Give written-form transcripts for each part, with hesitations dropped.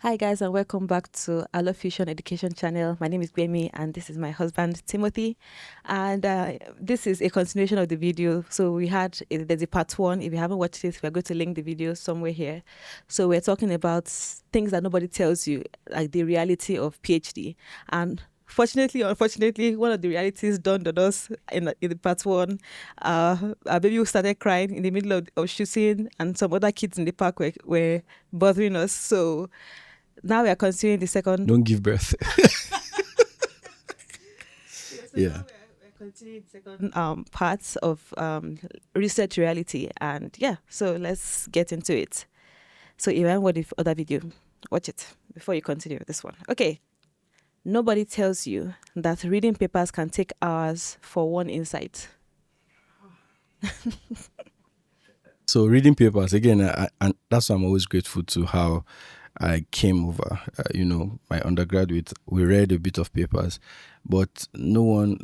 Hi guys and welcome back to Alo-Fusion education channel. My name is Gbemi and this is my husband Timothy, and this is a continuation of the video. So there's a part one. If you haven't watched it, we're going to link the video somewhere here. So we're talking about things that nobody tells you, like the reality of PhD. And fortunately, unfortunately, one of the realities dawned on us in the part one. Our baby started crying in the middle of shooting, and some other kids in the park were bothering us. So now we are continuing the second. Don't give birth. Yeah. Yeah. We're continuing the second parts of research reality, and yeah, so let's get into it. So if you want the other video, watch it before you continue with this one. Okay. Nobody tells you that reading papers can take hours for one insight. So reading papers again, and that's why I'm always grateful to how I came over. My undergraduate, we read a bit of papers, but no one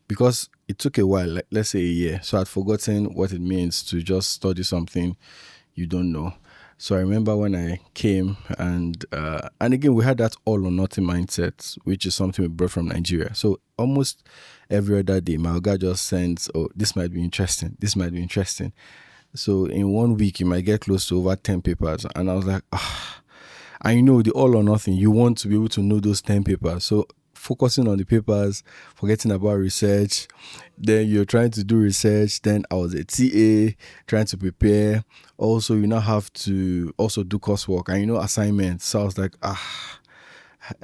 because it took a while, like let's say a year. So I'd forgotten what it means to just study something you don't know. So I remember when I came, and again we had that all or nothing mindset, which is something we brought from Nigeria. So almost every other day, my guy just sends, "Oh, this might be interesting. This might be interesting." So in 1 week, you might get close to over 10 papers, and I was like, ah. I know the all or nothing. You want to be able to know those 10 papers. So focusing on the papers, forgetting about research. Then you're trying to do research. Then I was a TA trying to prepare. Also, you now have to also do coursework and assignments. So I was like,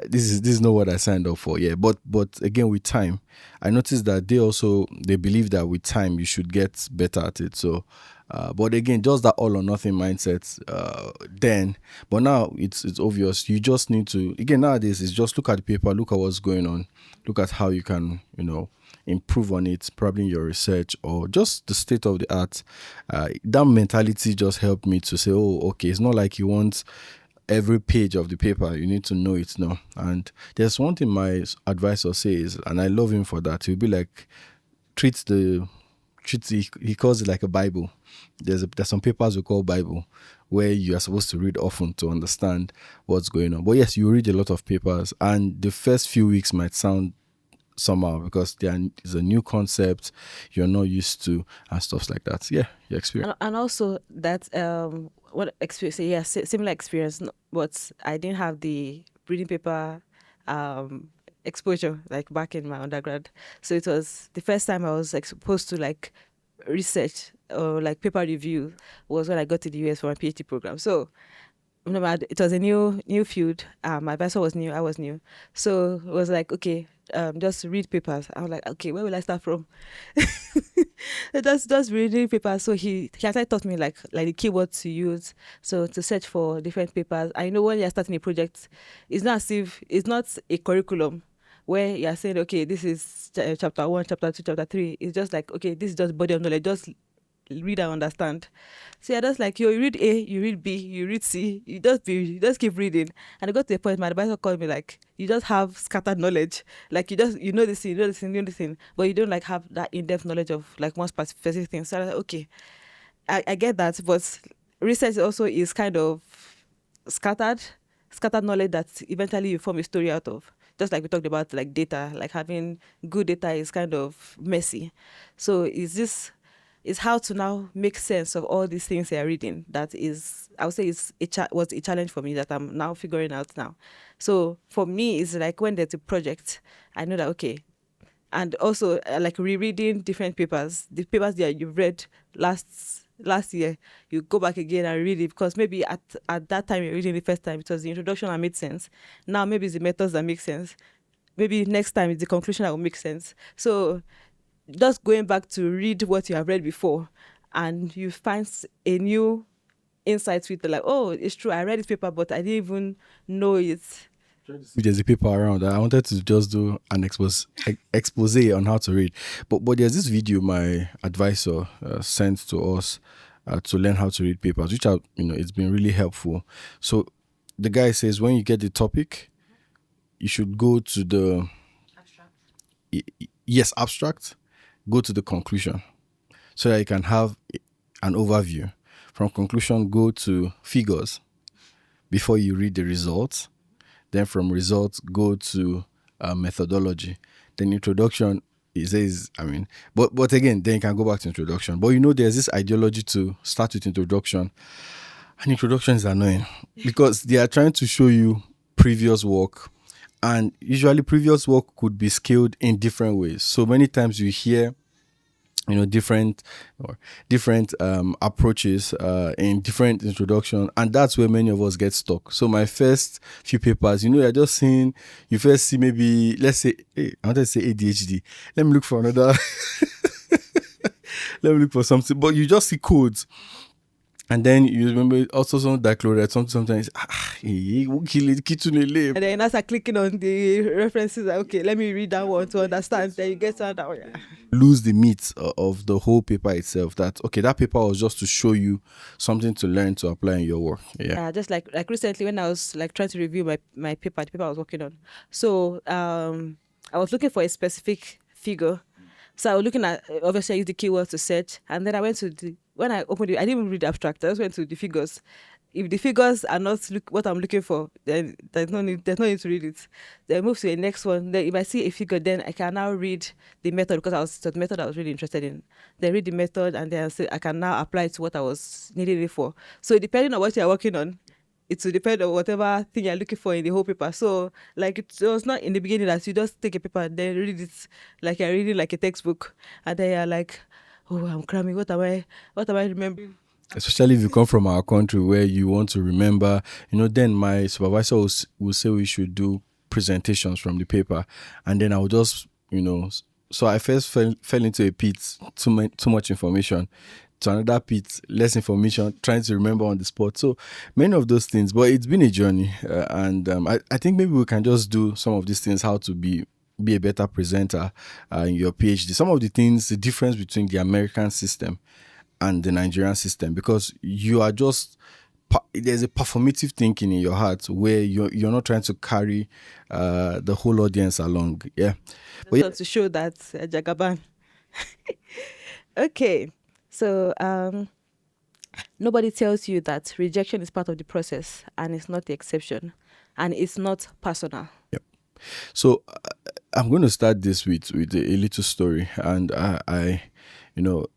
this is not what I signed up for. Yeah, but again with time, I noticed that they believe that with time you should get better at it. So, but again, just that all or nothing mindset. Then, but now it's obvious. You just need to again nowadays. It's just look at the paper, look at what's going on, look at how you can improve on it, probably in your research or just the state of the art. That mentality just helped me to say, oh, okay, it's not like you want every page of the paper, you need to know it now. And there's one thing my advisor says, and I love him for that. He'll be like, he calls it like a Bible. There's some papers we call Bible, where you are supposed to read often to understand what's going on. But yes, you read a lot of papers, and the first few weeks might sound somehow because there is a new concept you're not used to and stuff like that. Yeah, your experience. And also that what experience? Yeah, similar experience, but I didn't have the reading paper um exposure like back in my undergrad. So it was the first time I was exposed to like research or like paper review was when I got to the US for my PhD program. So no matter, it was a new field. My advisor was new, I was new. So it was like, okay, just read papers. I was like, okay, where will I start from? Just reading papers. So he actually taught me like the keywords to use. So to search for different papers. I know when you're starting a project, it's not as if it's not a curriculum where you're saying, okay, this is chapter one, chapter two, chapter three. It's just like, okay, this is just body of knowledge. Just read and understand. So yeah, just like you read A, you read B, you read C, you just keep reading. And I got to a point my advisor called me like, you just have scattered knowledge. Like you know this thing, you know this thing, you know this thing, but you don't like have that in-depth knowledge of like one specific thing. So I was like, okay, I get that, but research also is kind of scattered, scattered knowledge that eventually you form a story out of. Just like we talked about like data, like having good data is kind of messy. So is how to now make sense of all these things you're reading. That is, I would say, was a challenge for me that I'm now figuring out now. So for me, it's like when there's a project, I know that okay, and also like rereading different papers, the papers that you've read last year, you go back again and read it because maybe at that time you're reading the first time it was the introduction that made sense. Now maybe it's the methods that make sense. Maybe next time it's the conclusion that will make sense. So just going back to read what you have read before and you find a new insight with it, like, oh, it's true, I read this paper but I didn't even know it. There's a paper around. I wanted to just do an expose on how to read, but there's this video my advisor sent to us to learn how to read papers, which are it's been really helpful. So the guy says when you get the topic, you should go to the yes abstract, go to the conclusion, so that you can have an overview. From conclusion, go to figures. before you read the results. Then from results, go to methodology. Then introduction, it says, but again, then you can go back to introduction. But there's this ideology to start with introduction. And introduction is annoying because they are trying to show you previous work. And usually previous work could be scaled in different ways. So many times you hear different approaches in different introduction, and that's where many of us get stuck. So my first few papers, you're just seeing, you first see maybe, let's say, I wanted to say ADHD. Let me look for another. Let me look for something, but you just see codes. And then you remember also some dichloride, sometimes, and then you start clicking on the references. Like, okay, let me read that one to understand. Then you get to that one. Yeah. Lose the meat of the whole paper itself. That paper was just to show you something to learn to apply in your work. Yeah. Just like recently when I was like trying to review my paper, the paper I was working on. So I was looking for a specific figure. So I was looking at, obviously I used the keywords to search, and then I went to when I opened it, I didn't even read the abstract. I just went to the figures. If the figures are not what I'm looking for, then there's no need to read it. Then move to the next one. Then if I see a figure, then I can now read the method, because the method I was really interested in. Then read the method, and then I can now apply it to what I was needing it for. So depending on what you're working on, it will depend on whatever thing you're looking for in the whole paper. So like it was not in the beginning that you just take a paper and then read it like you're reading like a textbook, and then you're like, oh, I'm cramming. What am I remembering? Especially if you come from our country where you want to remember, then my supervisor will say we should do presentations from the paper, and then I will just, so I first fell into a pit, too much information, to another pit, less information, trying to remember on the spot. So many of those things, but it's been a journey, and I think maybe we can just do some of these things, how to be a better presenter in your PhD. Some of the things, the difference between the American system and the Nigerian system, because you are just, there's a performative thinking in your heart where you're not trying to carry the whole audience along. Yeah. But yeah, to show that Jagaban. Okay. So nobody tells you that rejection is part of the process and it's not the exception, and it's not personal. Yep. So I'm going to start this with a little story, and I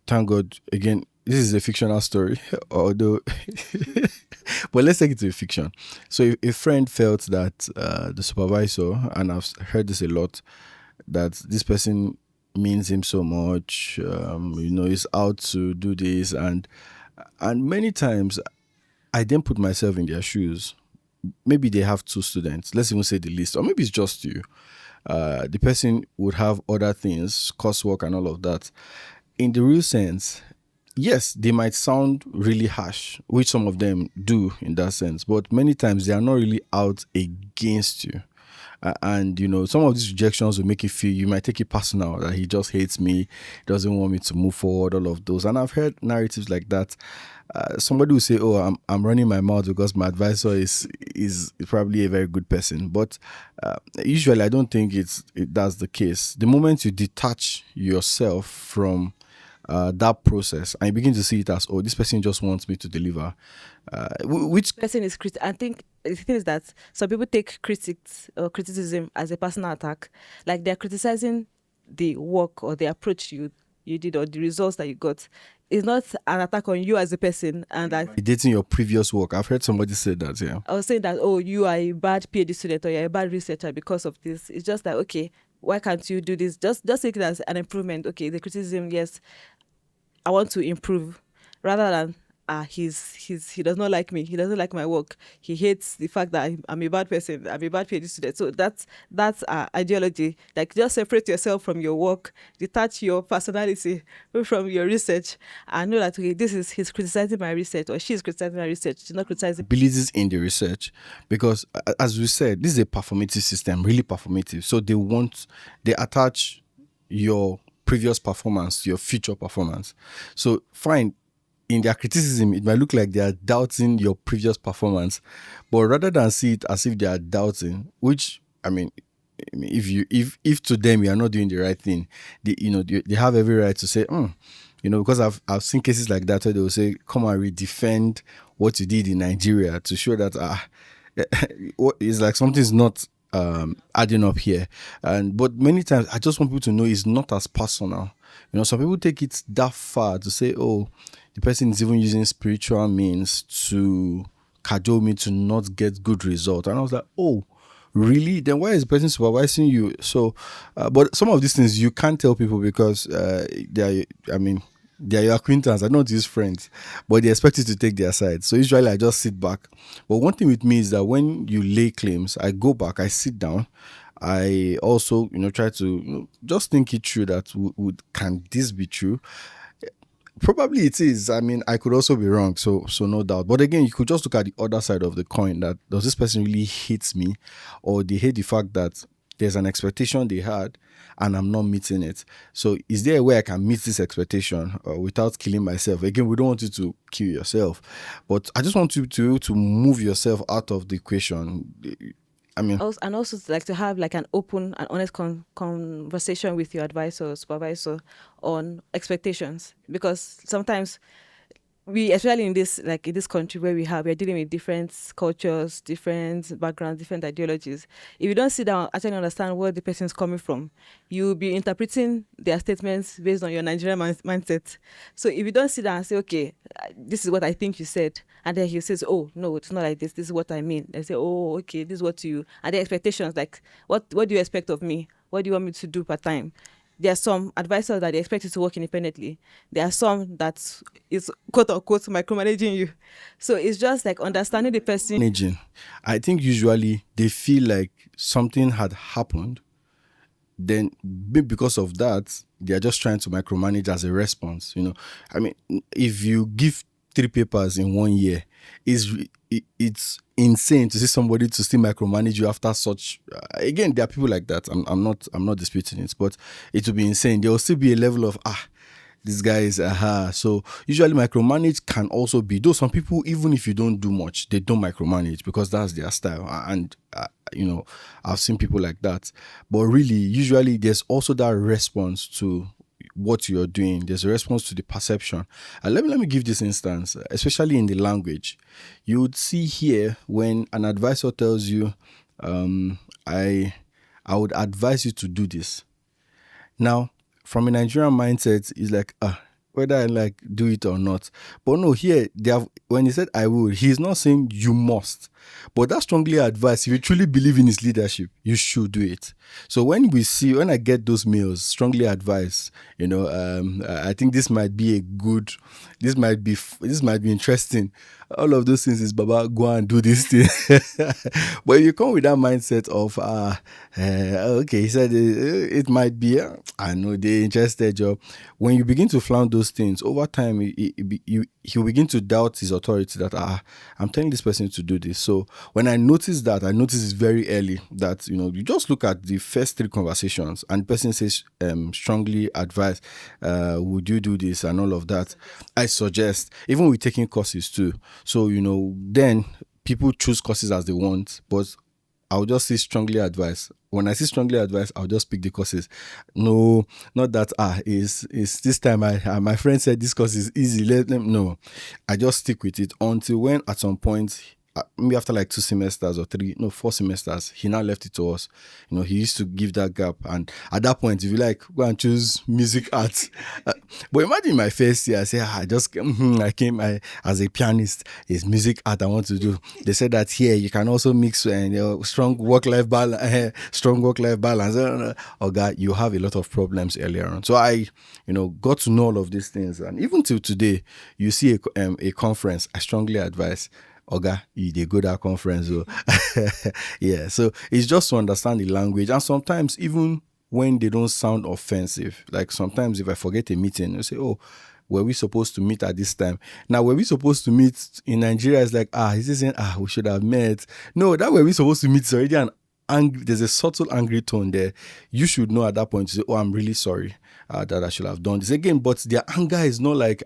thank God, again, this is a fictional story, although, but let's take it to a fiction. So a friend felt that the supervisor, and I've heard this a lot, that this person means him so much, is out to do this, and many times I then put myself in their shoes. Maybe they have 2 students, let's even say the least, or maybe it's just you. The person would have other things, coursework and all of that. In the real sense, yes, they might sound really harsh, which some of them do in that sense, but many times they are not really out against you. And some of these rejections will make you feel, you might take it personal, that he just hates me, doesn't want me to move forward, all of those. And I've heard narratives like that. Somebody will say, oh, I'm running my mouth because my advisor is probably a very good person. But usually I don't think that's the case. The moment you detach yourself from that process and you begin to see it as, oh, this person just wants me to deliver, which person is I think the thing is that some people take criticism as a personal attack, like they're criticizing the work or the approach you did or the results that you got. It's not an attack on you as a person, and that dating your previous work. I've heard somebody say that. Yeah, I was saying that, oh, you are a bad PhD student or you're a bad researcher because of this. It's just like, okay, why can't you do this? Just take it as an improvement. Okay, the criticism, yes, I want to improve, rather than he does not like me. He doesn't like my work. He hates the fact that I'm a bad person. I'm a bad PhD student. So that's ideology. Like, just separate yourself from your work, detach your personality from your research, and know that, okay, he's criticizing my research, or she's criticizing my research. She's not criticizing abilities in the research, because as we said, this is a performative system, really performative. So they attach your previous performance to your future performance. So fine. In their criticism, it might look like they are doubting your previous performance, but rather than see it as if they are doubting, which, I mean, if to them you are not doing the right thing, they have every right to say, because I've seen cases like that where they will say, come and redefend what you did in Nigeria to show that it's like something's not adding up here. But many times I just want people to know it's not as personal. Some people take it that far to say, oh, the person is even using spiritual means to cajole me to not get good result. And I was like, oh, really? Then why is the person supervising you? So, but some of these things you can't tell people because they're your acquaintance. I don't use friends, but they expect you to take their side. So usually I just sit back. But one thing with me is that when you lay claims, I go back, I sit down. I also, try to just think it through that can this be true? Probably it is. I mean, I could also be wrong, so no doubt. But again, you could just look at the other side of the coin. That does this person really hate me, or they hate the fact that there's an expectation they had and I'm not meeting it. So is there a way I can meet this expectation without killing myself? Again, we don't want you to kill yourself, but I just want you to move yourself out of the equation. I mean, also like to have like an open and honest conversation with your advisor or supervisor on expectations, because sometimes we, especially in this country where we're dealing with different cultures, different backgrounds, different ideologies. If you don't sit down actually understand where the person is coming from, you'll be interpreting their statements based on your Nigerian mindset. So if you don't sit down and say, okay, this is what I think you said, and then he says, oh no, it's not like this. This is what I mean. They say, oh okay, this is what you, and the expectations, like what do you expect of me? What do you want me to do part time? There are some advisors that they expect you to work independently. There are some that is quote unquote micromanaging you. So it's just like understanding the person. Managing. I think usually they feel like something had happened. Then because of that, they are just trying to micromanage as a response. I mean, if you give 3 papers in 1 year, it's insane to see somebody to still micromanage you after such. Again, there are people like that. I'm not disputing it, but it will be insane. There will still be a level of this guy is So usually micromanage can also be, though some people, even if you don't do much, they don't micromanage because that's their style. And I've seen people like that. But really, usually there's also that response to what you're doing. There's a response to the perception. Let me give this instance, especially in the language. You would see here when an advisor tells you, I would advise you to do this. Now, from a Nigerian mindset, it's like, whether I like do it or not. But no, here when he said I will, he's not saying you must. But that's strongly advised. If you truly believe in his leadership, you should do it. So when I get those mails, strongly advised, I think this might be this might be interesting. All of those things is Baba, go and do this thing. But if you come with that mindset of okay, he said it might be, I know they're interested, job. When you begin to flout those things over time, he'll begin to doubt his authority that I'm telling this person to do this. So when I notice it very early that you just look at the first 3 conversations and the person says strongly advise, would you do this and all of that. I suggest, even with taking courses too. So then people choose courses as they want, but I'll just say strongly advise. When I say strongly advise, I'll just pick the courses. No, not that is this time my friend said this course is easy. Let them know. I just stick with it until when at some point, maybe after like 2 semesters or 4 semesters, he now left it to us. He used to give that gap, and at that point, if you like, go and choose music arts. But imagine my first year, I say, I came as a pianist. It's music art I want to do. They said that here you can also mix strong work-life balance. Oh God, you have a lot of problems earlier on. So I, got to know all of these things, and even till today, you see a conference, I strongly advise. Oga, they go to that conference. So yeah, so it's just to understand the language. And sometimes even when they don't sound offensive, like sometimes if I forget a meeting, you say, oh, were we supposed to meet at this time? Now, were we supposed to meet in Nigeria? It's like, is this saying, we should have met? No, that were we supposed to meet is already there's a subtle angry tone there. You should know at that point to say, oh, I'm really sorry that I should have done this again. But their anger is not like,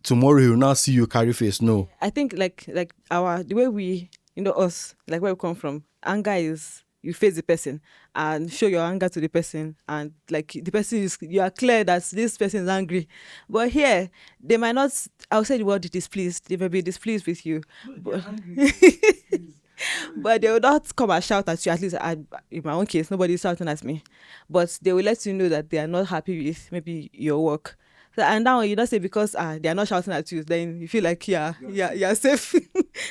tomorrow he'll now see you carry face. No. I think like the way we, us, like where we come from, anger is you face the person and show your anger to the person, and like the person is, you are clear that this person is angry. But here they might not, I'll say the word displeased, they may be displeased with you, but but they will not come and shout at you. At least in my own case, nobody is shouting at me, but they will let you know that they are not happy with maybe your work. So, and now you don't say because they are not shouting at you, then you feel like you're safe.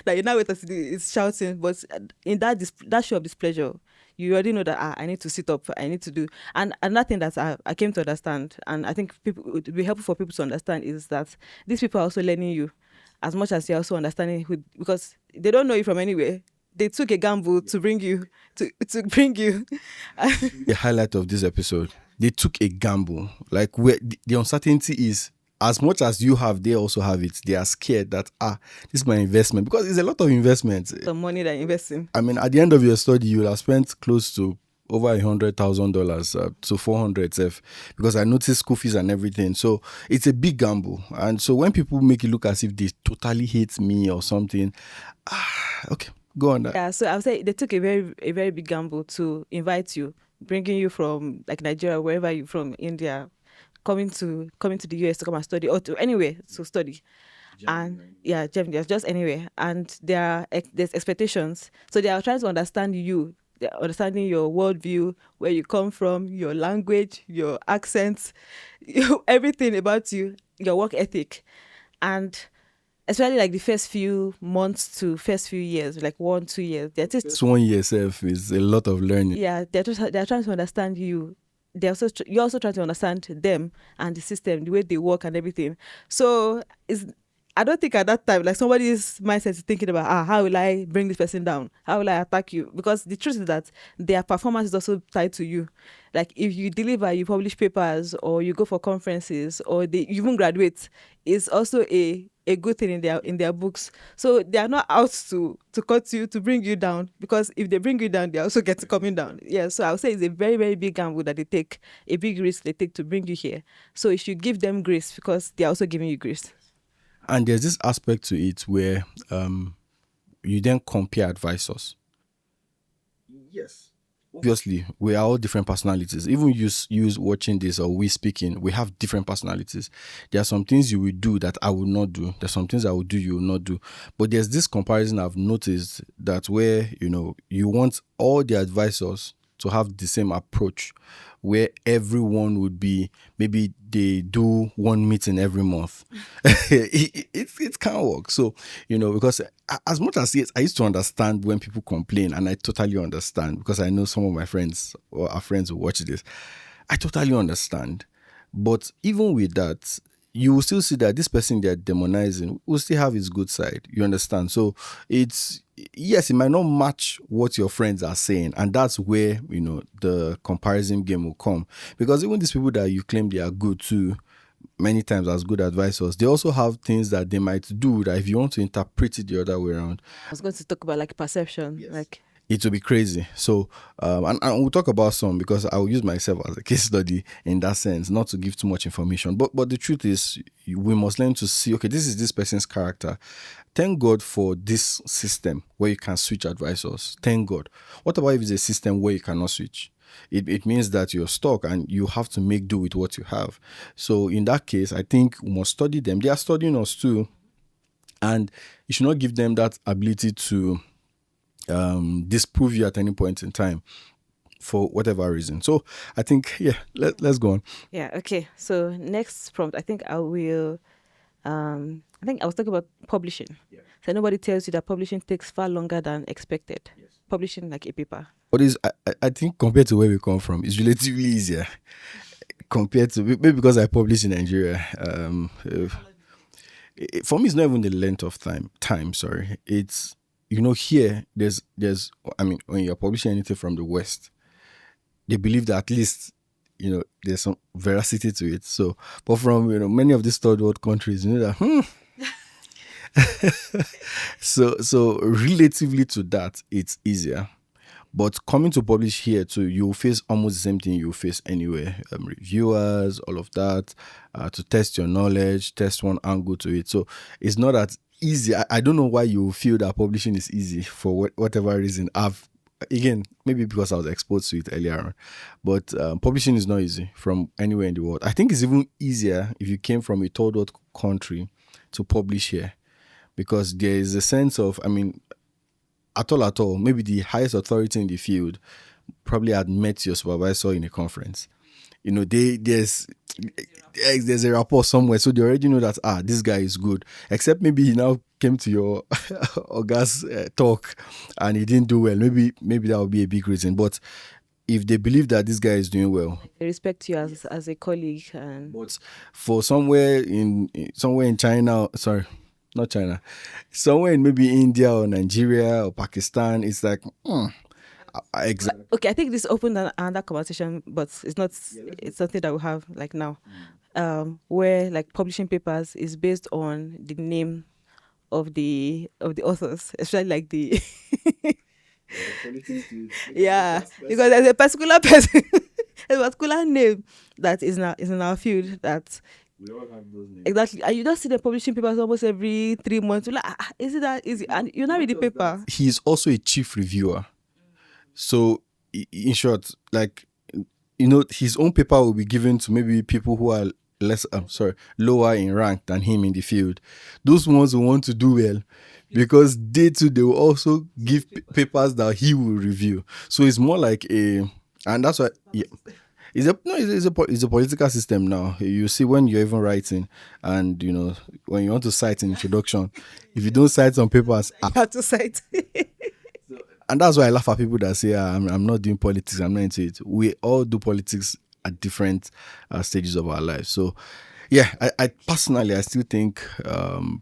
Like you now wait until it's shouting, but in that show of displeasure, you already know that I need to sit up, I need to do. And another thing that I came to understand, and I think people it would be helpful for people to understand, is that these people are also learning you as much as you're also understanding who, because they don't know you from anywhere. They took a gamble to bring you to bring you. The highlight of this episode, they took a gamble. Like where the uncertainty is, as much as you have, they also have it. They are scared that this is my investment, because it's a lot of investment. The money that you invest in. I mean, at the end of your study, you will have spent close to over $100,000 to 400 F, because I noticed school fees and everything. So it's a big gamble. And so when people make it look as if they totally hate me or something, okay, go on that. Yeah, so I would say they took a very big gamble to invite you, bringing you from like Nigeria, wherever you from, India, coming to the US to come and study, or to anywhere to study. And Germany, just anywhere. And there's expectations. So they are trying to understand you. They're understanding your worldview, where you come from, your language, your accents, everything about you, your work ethic. And especially like the first few months to first few years, like 1-2 years. This 1 year itself is a lot of learning. Yeah, they're trying to understand you. You're also trying to understand them and the system, the way they work and everything. So I don't think at that time, like somebody's mindset is thinking about, how will I bring this person down? How will I attack you? Because the truth is that their performance is also tied to you. Like if you deliver, you publish papers, or you go for conferences, or you even graduate, is also a good thing in their books. So they are not out to cut you, to bring you down, because if they bring you down, they also get coming down. Yeah, so I would say it's a very, very big gamble that they take, a big risk they take to bring you here. So you should give them grace, because they are also giving you grace. And there's this aspect to it where you then compare advisors. Yes. Obviously, we are all different personalities. Even use watching this or we speaking, we have different personalities. There are some things you will do that I will not do. There's some things I will do you will not do. But there's this comparison I've noticed, that where, you want all the advisors to have the same approach, where everyone would be, maybe they do one meeting every month. It can't work. So, because as much as I used to understand when people complain, and I totally understand, because I know some of my friends or our friends who watch this, I totally understand. But even with that, you will still see that this person they're demonizing will still have his good side. You understand? So yes, it might not match what your friends are saying. And that's where, the comparison game will come. Because even these people that you claim they are good too, many times as good advisors, they also have things that they might do that if you want to interpret it the other way around. I was going to talk about like perception. Yes. Like it will be crazy. So, and we'll talk about some, because I will use myself as a case study in that sense, not to give too much information. But the truth is, we must learn to see, okay, this is this person's character. Thank God for this system where you can switch advisors. Thank God. What about if it's a system where you cannot switch? It means that you're stuck and you have to make do with what you have. So in that case, I think we must study them. They are studying us too. And you should not give them that ability to disprove you at any point in time for whatever reason. So I think, let's go on. Yeah, okay. So next prompt, I think I will, I was talking about publishing. Yeah. So nobody tells you that publishing takes far longer than expected. Yes. Publishing like a paper. But I think compared to where we come from, it's relatively easier compared to, maybe because I publish in Nigeria. For me, it's not even the length of time, sorry. It's, here, there's, when you're publishing anything from the West, they believe that at least, there's some veracity to it. So, but from, many of these third world countries, that, so relatively to that, it's easier. But coming to publish here too, you'll face almost the same thing you face anywhere. Reviewers, all of that, to test your knowledge, test one angle to it. So it's not that easy. I don't know why you feel that publishing is easy for whatever reason. I've again, maybe because I was exposed to it earlier on, but publishing is not easy from anywhere in the world. I think it's even easier if you came from a third world country to publish here, because there is a sense of, I mean, at all, maybe the highest authority in the field probably had met your supervisor in a conference. You know, there's a rapport somewhere, so they already know that this guy is good. Except maybe he now came to your August talk and he didn't do well. Maybe that would be a big reason. But if they believe that this guy is doing well, They respect you as a colleague. And but for somewhere in China, sorry, not China, somewhere in maybe India or Nigeria or Pakistan, it's like, exactly. okay, I think this opened another conversation, but it's not. It's something that we have like now, where like publishing papers is based on the name of the authors, especially like the yeah, because there's a particular person, a particular name that is in our field that We all have those names. exactly, and you just see the publishing papers almost every 3 months. You're like, is it that easy? And you're not read the paper. He's also a chief reviewer. So, in short, like, his own paper will be given to maybe people who are lower in rank than him in the field. Those ones who want to do well, because they will also give papers that he will review. So it's more like and that's why, yeah. It's a political system now. You see, when you're even writing, and when you want to cite an introduction, if you don't cite some papers, You have to cite. and that's why I laugh at people that say, I'm not doing politics, I'm not into it. We all do politics at different stages of our lives. So, yeah, I personally, I still think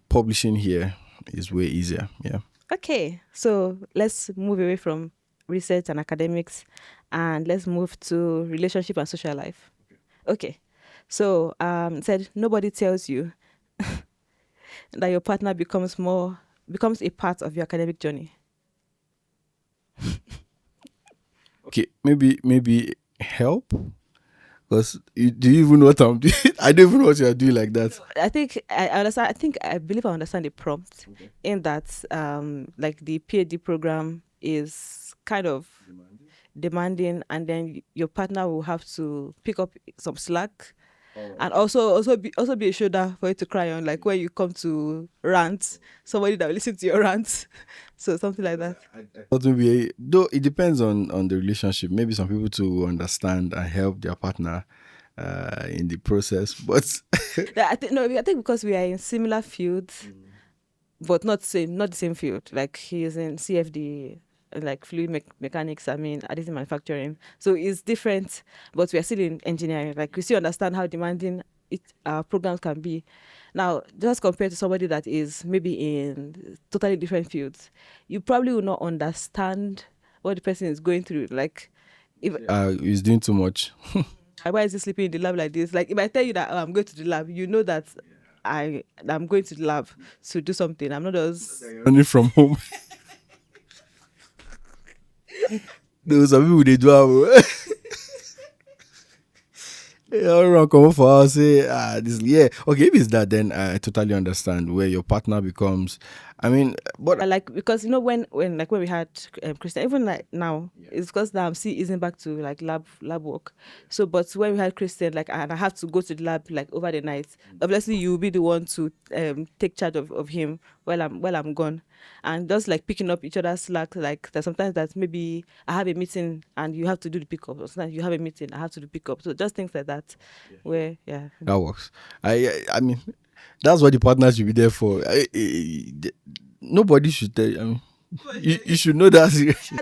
publishing here is way easier. Yeah. Okay, so let's move away from research and academics, and let's move to relationship and social life. Okay, so it said nobody tells you that your partner becomes a part of your academic journey. Okay, maybe help. Because do you even know what I'm doing? I don't even know what you're doing like that. I think I understand. I believe I understand the prompt, in that like the PhD program is kind of demanding, and then your partner will have to pick up some slack, and also be a shoulder for you to cry on, like when you come to rant, somebody that will listen to your rant. So something like that. But maybe, though it depends on the relationship. Maybe some people to understand and help their partner in the process. But Yeah, I think because we are in similar fields, but not the same field. Like he is in CFD, like fluid mechanics. I mean, additive manufacturing. So it's different, but we are still in engineering. Like we still understand how demanding our programs can be. Now, just compared to somebody that is maybe in totally different fields, you probably will not understand what the person is going through. Like, if he's doing too much. why is he sleeping in the lab like this? Like, if I tell you that I'm going to the lab, you know that I'm going to the lab to do something. I'm not just Running from home. Those are people they do have. Everyone come for us, say, this, yeah. Okay, if it's that, then I totally understand where your partner becomes. I mean, but like, because when we had Christian, even like now, it's because now I'm still easing back to like lab work. So, but when we had Christian, like, and I have to go to the lab like over the night, obviously you'll be the one to take charge of him while I'm gone, and just like picking up each other's slack. Like that sometimes that maybe I have a meeting and you have to do the pickup, or sometimes you have a meeting, I have to do pickup. So just things like that, where that works. I mean, that's what the partner should be there for. Nobody should tell you. I mean, you should know that.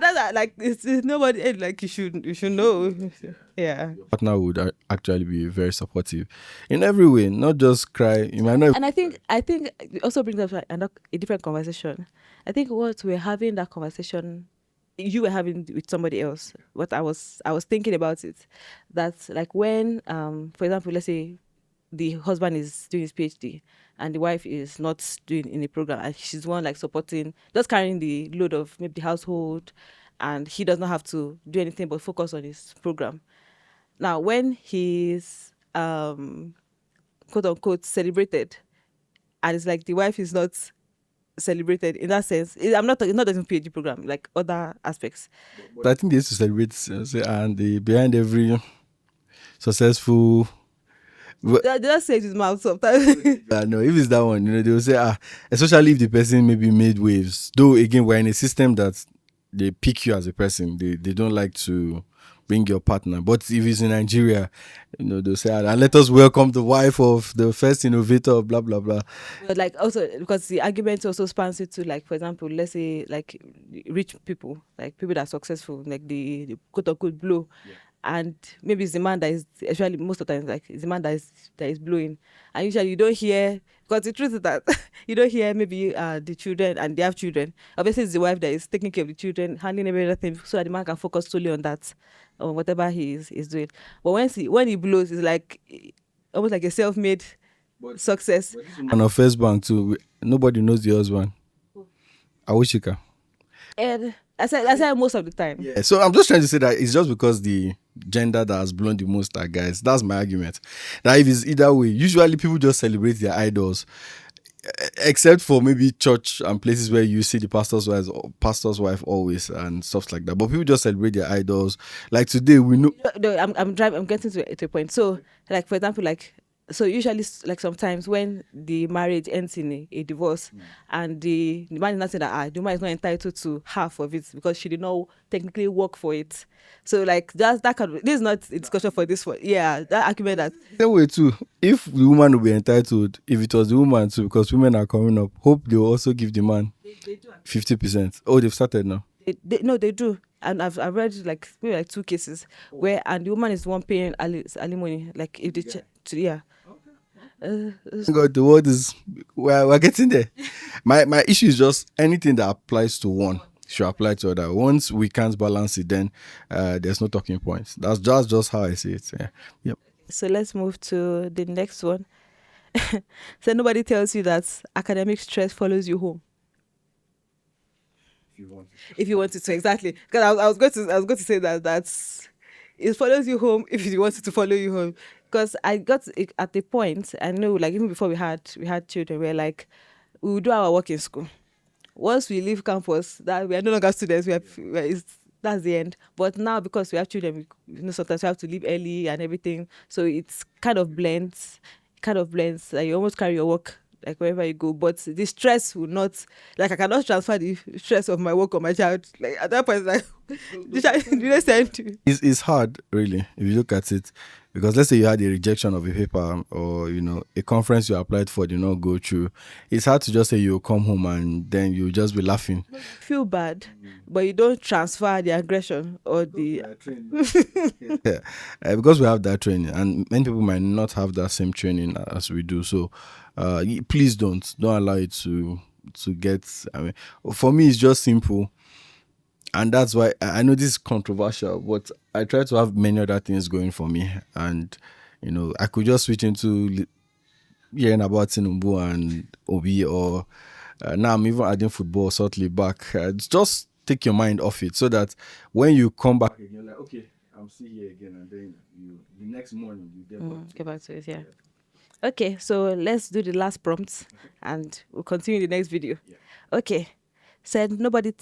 That's like it's nobody, like you should know. Yeah. Partner would actually be very supportive in every way, not just cry. You might not. And I think it also brings up a different conversation. I think what we're having that conversation, you were having with somebody else. What I was thinking about it, that like when for example, let's say the husband is doing his PhD and the wife is not doing any program, and she's the one like supporting, just carrying the load of maybe the household, and he does not have to do anything but focus on his program. Now, when he's quote unquote celebrated, and it's like the wife is not celebrated in that sense. I'm not just in PhD program, like other aspects. But I think they used to celebrate, say, and behind every successful. They just say it with mouth sometimes. No, if it's that one, they will say, especially if the person maybe made waves. Though again, we're in a system that they pick you as a person. They don't like to bring your partner. But if it's in Nigeria, they'll say, and let us welcome the wife of the first innovator, blah blah blah. But like also because the argument also spans it to, like, for example, let's say like rich people, like people that are successful, like the quote unquote blow. Yeah. And maybe it's the man that is, actually most of the time, like it's the man that is blowing, and usually you don't hear, because the truth is that you don't hear maybe the children, and they have children. Obviously, it's the wife that is taking care of the children, handling everything, so that the man can focus solely on that, on whatever he is doing. But when he blows, it's like almost like a self-made success. On our first bank too, nobody knows the husband. Awishika. And I said most of the time. Yeah. So I'm just trying to say that it's just because the gender that has blown the most are guys. That's my argument. That if it's either way, usually people just celebrate their idols, except for maybe church and places where you see the pastor's wife always and stuff like that. But people just celebrate their idols. Like today, we know. No, I'm getting to a point. So, like for example, like. So usually, like sometimes when the marriage ends in a divorce, and the man is not saying that the woman is not entitled to half of it because she did not technically work for it. So like that kind of, this is not a discussion for this one. Yeah, that argument that. Same way too. If the woman will be entitled, if it was the woman too, because women are coming up, hope they will also give the man 50%. Oh, they've started now. No, they do. And I've read like maybe like 2 cases where, and the woman is the one paying alimony. Like if they yeah. God, the word is we're getting there. My issue is just anything that applies to one should apply to other. Once we can't balance it, then there's no talking points. That's just how I see it. Yeah. Yep. So let's move to the next one. So nobody tells you that academic stress follows you home. If you want it to, exactly. Because I was going to say that's it follows you home if you want it to follow you home. Because I got at the point, I know, like even before we had children, we're like, we will do our work in school. Once we leave campus, that we are no longer students. That's the end. But now, because we have children, sometimes we have to leave early and everything. So it's kind of blends. Like you almost carry your work like wherever you go, but the stress will not, like I cannot transfer the stress of my work on my child. Like at that point, like it's hard really if you look at it, because let's say you had a rejection of a paper, or a conference you applied for did not go through. It's hard to just say you'll come home and then you'll just be laughing. You feel bad, but you don't transfer the aggression or the because we have that training, and many people might not have that same training as we do. So please don't allow it to get, I mean, for me it's just simple. And that's why I know this is controversial, but I try to have many other things going for me. And, I could just switch into hearing about Tinubu and Obi, or now I'm even adding football shortly back. Just take your mind off it, so that when you come back again, you're like, okay, I'm still here again. And then the next morning, you get back to it, yeah. Okay, so let's do the last prompt and we'll continue the next video. Yeah. Okay, said nobody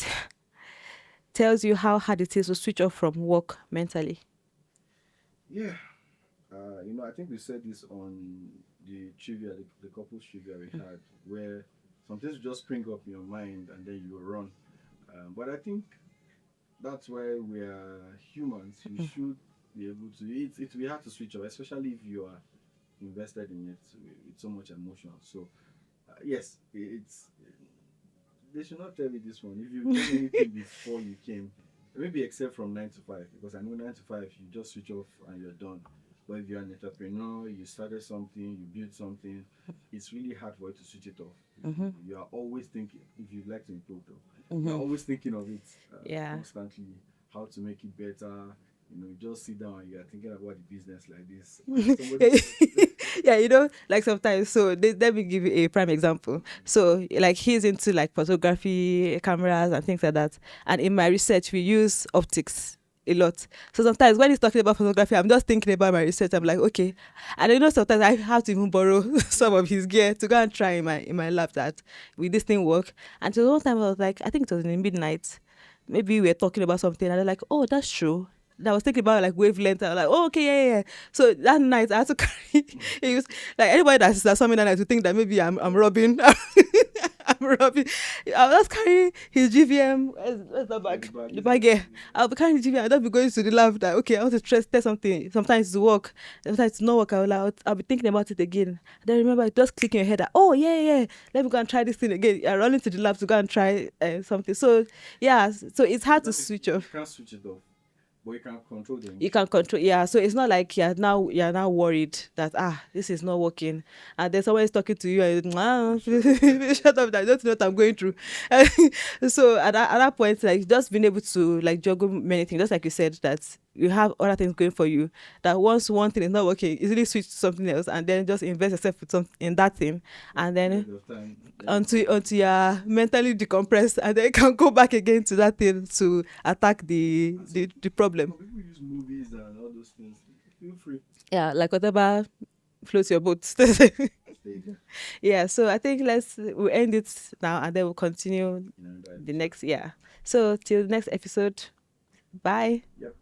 tells you how hard it is to switch off from work mentally. Yeah. I think we said this on the trivia, the couples trivia we had, where some things just spring up in your mind and then you run. But I think that's why we are humans. You should be able to. It's we have to switch off, especially if you are invested in it with so much emotion. So, yes, they should not tell you this one. If you've done anything before you came, maybe except from 9 to 5, because I know 9 to 5 you just switch off and you're done. But if you're an entrepreneur, you started something, you built something, it's really hard for you to switch it off. Mm-hmm. You are always thinking, if you'd like to improve though, you're always thinking of it constantly, how to make it better. You just sit down and you're thinking about the business like this. Yeah, like sometimes. So let me give you a prime example. So like he's into like photography, cameras and things like that. And in my research, we use optics a lot. So sometimes when he's talking about photography, I'm just thinking about my research. I'm like, okay. And sometimes I have to even borrow some of his gear to go and try in my lab that will this thing work. And so one time I was like, I think it was in the midnight. Maybe we were talking about something and they're like, oh, that's true. And I was thinking about like wavelength. I was like, oh, okay, yeah. So that night I had to carry. It was like anybody that saw me that night to think that maybe I'm robbing. I'm robbing. I was just carrying his GVM. Where's that bag? The bag, yeah. I'll be carrying the GVM. I'll just be going to the lab that, okay, I want to test something. Sometimes it's work. Sometimes it's not work. I'll be thinking about it again. Then remember, it just click in your head that, oh, yeah. Let me go and try this thing again. I run into the lab to go and try something. So, yeah. So it's hard to switch off. You can't switch it off, but you can control them. You can control, yeah. So it's not like you're now worried that this is not working, and then someone is talking to you and shut up, I don't know what I'm going through. So at that point, like just being able to like juggle many things, just like you said, that you have other things going for you, that once one thing is not working, easily switch to something else and then just invest yourself with something in that thing, and then until you're mentally decompressed, and then you can go back again to that thing to attack the problem. People use movies and all those things. Feel free. Yeah, like whatever floats your boat. Yeah, so I think we'll end it now and then we'll continue the next. Yeah, so till the next episode, bye. Yep.